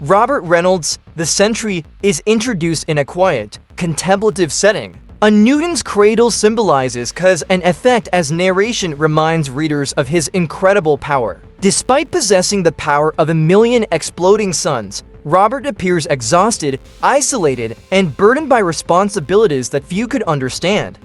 Robert Reynolds, the Sentry, is introduced in a quiet, contemplative setting. A Newton's cradle symbolizes cause and effect as narration reminds readers of his incredible power. Despite possessing the power of a million exploding suns, Robert appears exhausted, isolated, and burdened by responsibilities that few could understand.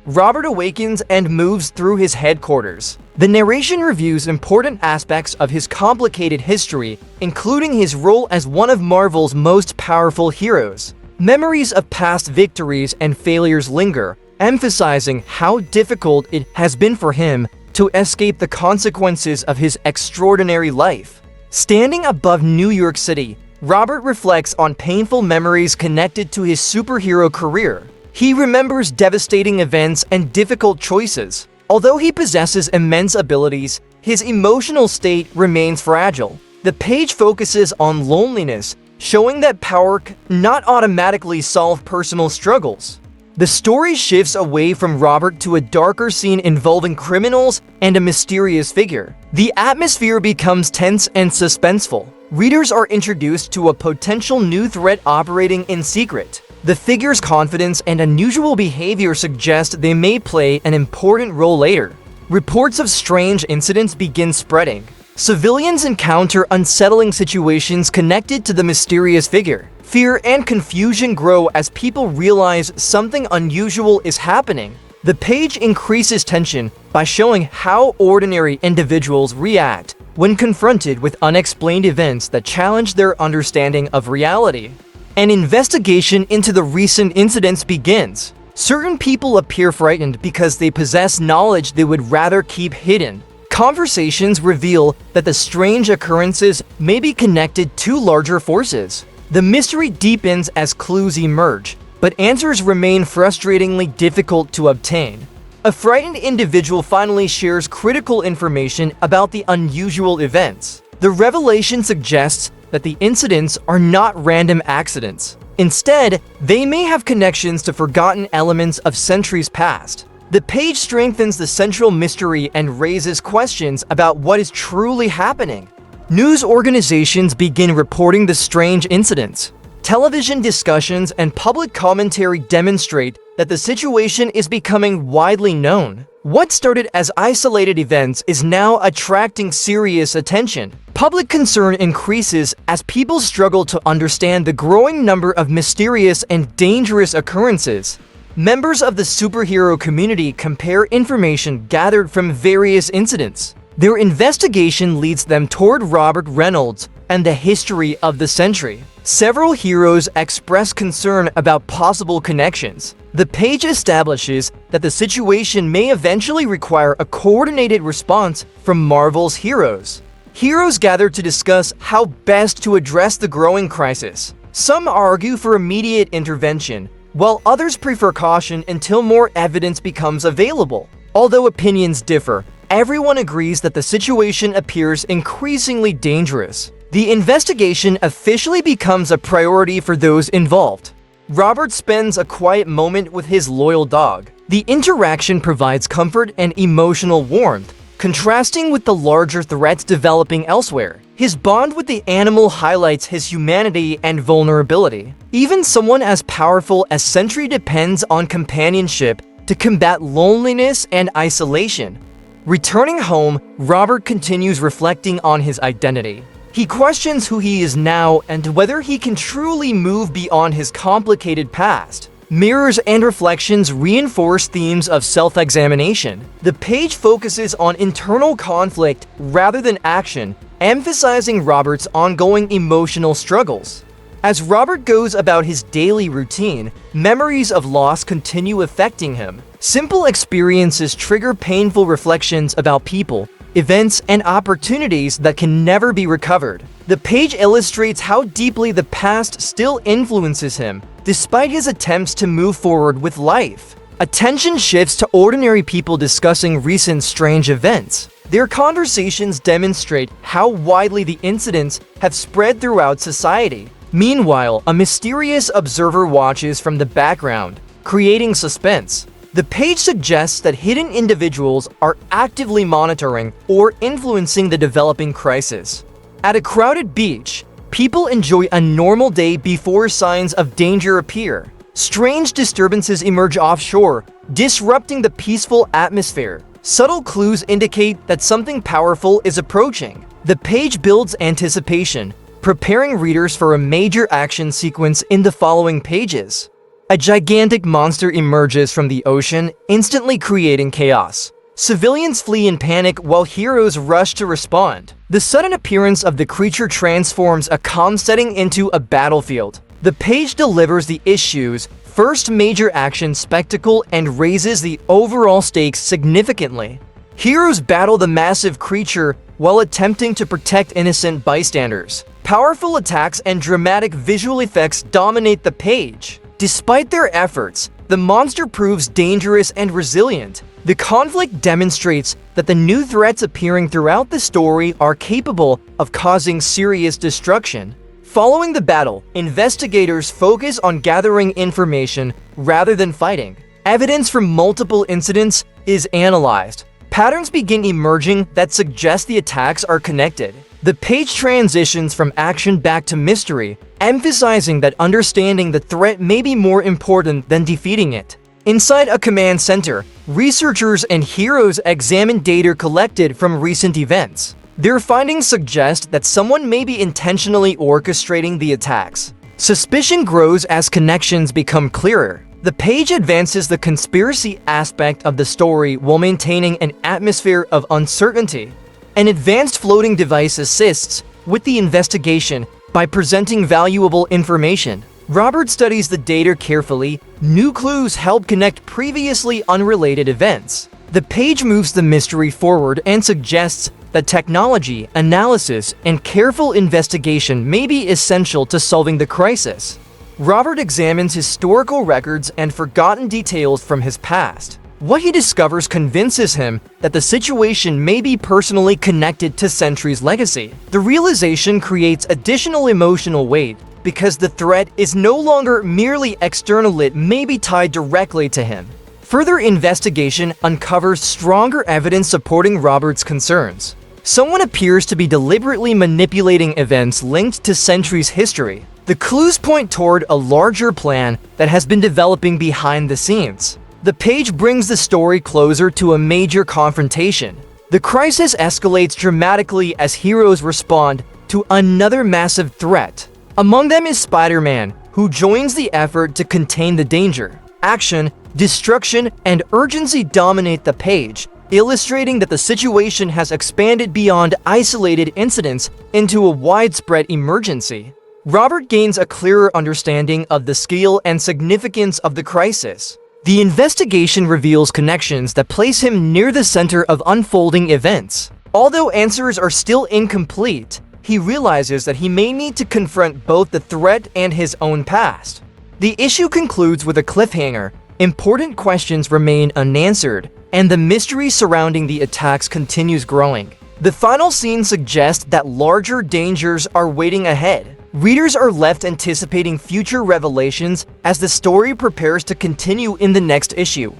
Robert awakens and moves through his headquarters. The narration reviews important aspects of his complicated history, including his role as one of Marvel's most powerful heroes. Memories of past victories and failures linger, emphasizing how difficult it has been for him to escape the consequences of his extraordinary life. Standing above New York City, Robert reflects on painful memories connected to his superhero career. He remembers devastating events and difficult choices. Although he possesses immense abilities, his emotional state remains fragile. The page focuses on loneliness, showing that power cannot automatically solve personal struggles. The story shifts away from Robert to a darker scene involving criminals and a mysterious figure. The atmosphere becomes tense and suspenseful. Readers are introduced to a potential new threat operating in secret. The figure's confidence and unusual behavior suggest they may play an important role later. Reports of strange incidents begin spreading. Civilians encounter unsettling situations connected to the mysterious figure. Fear and confusion grow as people realize something unusual is happening. The page increases tension by showing how ordinary individuals react when confronted with unexplained events that challenge their understanding of reality. An investigation into the recent incidents begins. Certain people appear frightened because they possess knowledge they would rather keep hidden. Conversations reveal that the strange occurrences may be connected to larger forces. The mystery deepens as clues emerge, but answers remain frustratingly difficult to obtain. A frightened individual finally shares critical information about the unusual events. The revelation suggests that the incidents are not random accidents. Instead, they may have connections to forgotten elements of Sentry's past. The page strengthens the central mystery and raises questions about what is truly happening. News organizations begin reporting the strange incidents. Television discussions and public commentary demonstrate that the situation is becoming widely known. What started as isolated events is now attracting serious attention. Public concern increases as people struggle to understand the growing number of mysterious and dangerous occurrences. Members of the superhero community compare information gathered from various incidents. Their investigation leads them toward Robert Reynolds and the history of the Sentry. Several heroes express concern about possible connections. The page establishes that the situation may eventually require a coordinated response from Marvel's heroes. Heroes gather to discuss how best to address the growing crisis. Some argue for immediate intervention, while others prefer caution until more evidence becomes available. Although opinions differ, everyone agrees that the situation appears increasingly dangerous. The investigation officially becomes a priority for those involved. Robert spends a quiet moment with his loyal dog. The interaction provides comfort and emotional warmth, contrasting with the larger threats developing elsewhere. His bond with the animal highlights his humanity and vulnerability. Even someone as powerful as Sentry depends on companionship to combat loneliness and isolation. Returning home, Robert continues reflecting on his identity. He questions who he is now and whether he can truly move beyond his complicated past. Mirrors and reflections reinforce themes of self-examination. The page focuses on internal conflict rather than action, emphasizing Robert's ongoing emotional struggles. As Robert goes about his daily routine, memories of loss continue affecting him. Simple experiences trigger painful reflections about people, events, and opportunities that can never be recovered. The page illustrates how deeply the past still influences him, despite his attempts to move forward with life. Attention shifts to ordinary people discussing recent strange events. Their conversations demonstrate how widely the incidents have spread throughout society. Meanwhile, a mysterious observer watches from the background, creating suspense. The page suggests that hidden individuals are actively monitoring or influencing the developing crisis. At a crowded beach, people enjoy a normal day before signs of danger appear. Strange disturbances emerge offshore, disrupting the peaceful atmosphere. Subtle clues indicate that something powerful is approaching. The page builds anticipation, preparing readers for a major action sequence in the following pages. A gigantic monster emerges from the ocean, instantly creating chaos. Civilians flee in panic while heroes rush to respond. The sudden appearance of the creature transforms a calm setting into a battlefield. The page delivers the issue's first major action spectacle and raises the overall stakes significantly. Heroes battle the massive creature while attempting to protect innocent bystanders. Powerful attacks and dramatic visual effects dominate the page. Despite their efforts, the monster proves dangerous and resilient. The conflict demonstrates that the new threats appearing throughout the story are capable of causing serious destruction. Following the battle, investigators focus on gathering information rather than fighting. Evidence from multiple incidents is analyzed. Patterns begin emerging that suggest the attacks are connected. The page transitions from action back to mystery, emphasizing that understanding the threat may be more important than defeating it. Inside a command center, researchers and heroes examine data collected from recent events. Their findings suggest that someone may be intentionally orchestrating the attacks. Suspicion grows as connections become clearer. The page advances the conspiracy aspect of the story while maintaining an atmosphere of uncertainty. An advanced floating device assists with the investigation by presenting valuable information. Robert studies the data carefully. New clues help connect previously unrelated events. The page moves the mystery forward and suggests that technology, analysis, and careful investigation may be essential to solving the crisis. Robert examines historical records and forgotten details from his past. What he discovers convinces him that the situation may be personally connected to Sentry's legacy. The realization creates additional emotional weight because the threat is no longer merely external, it may be tied directly to him. Further investigation uncovers stronger evidence supporting Robert's concerns. Someone appears to be deliberately manipulating events linked to Sentry's history. The clues point toward a larger plan that has been developing behind the scenes. The page brings the story closer to a major confrontation. The crisis escalates dramatically as heroes respond to another massive threat. Among them is Spider-Man, who joins the effort to contain the danger. Action, destruction, and urgency dominate the page, illustrating that the situation has expanded beyond isolated incidents into a widespread emergency. Robert gains a clearer understanding of the scale and significance of the crisis. The investigation reveals connections that place him near the center of unfolding events. Although answers are still incomplete, he realizes that he may need to confront both the threat and his own past. The issue concludes with a cliffhanger. Important questions remain unanswered, and the mystery surrounding the attacks continues growing. The final scene suggests that larger dangers are waiting ahead. Readers are left anticipating future revelations as the story prepares to continue in the next issue.